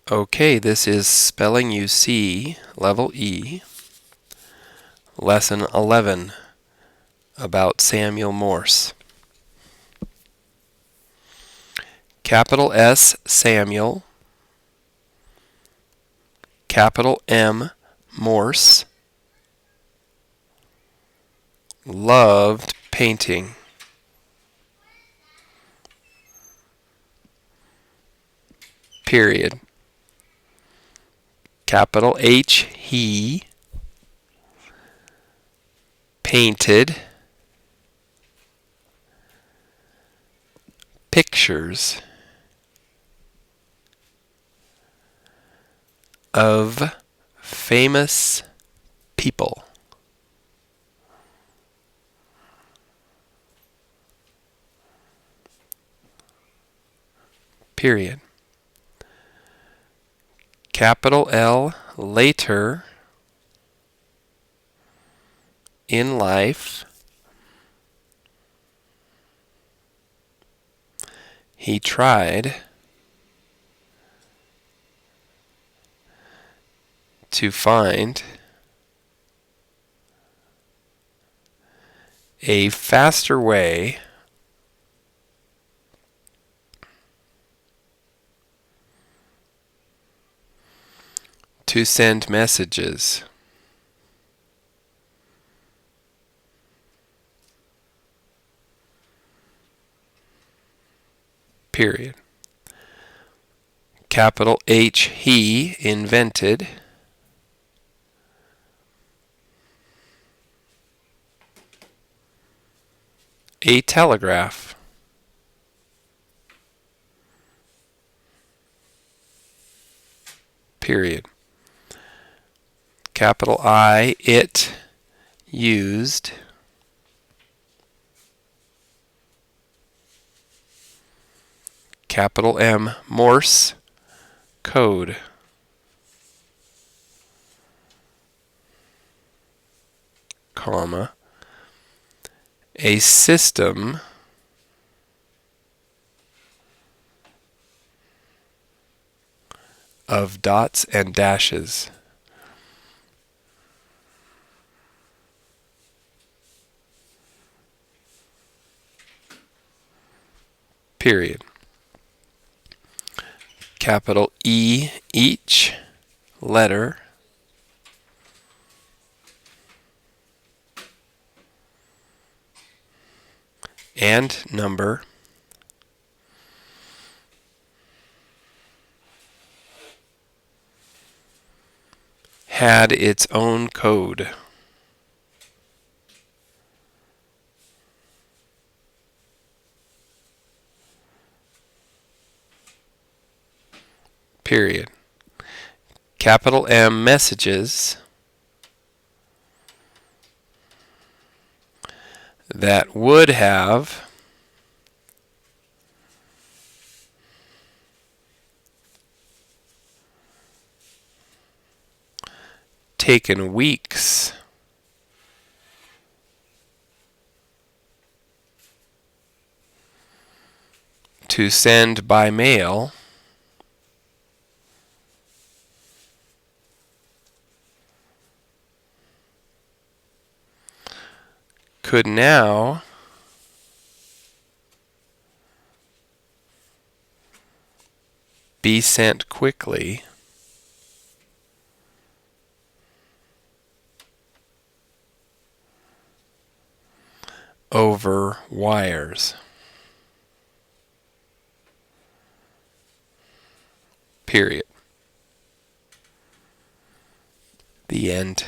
Okay, this is Spelling UC, Level E, Lesson 11, about Samuel Morse. Capital S, Samuel. Capital M, Morse. Loved painting. Period. Capital H, he. Painted pictures of famous people. Period. Capital L, later in life, he tried to find a faster way to send messages. Period. Capital H, he invented a telegraph. Period. Capital I, it used capital M, Morse Code. Comma, a system of dots and dashes. Period. Capital E, each letter and number had its own code. Period. Capital M, messages that would have taken weeks to send by mail could now be sent quickly over wires. Period. The end.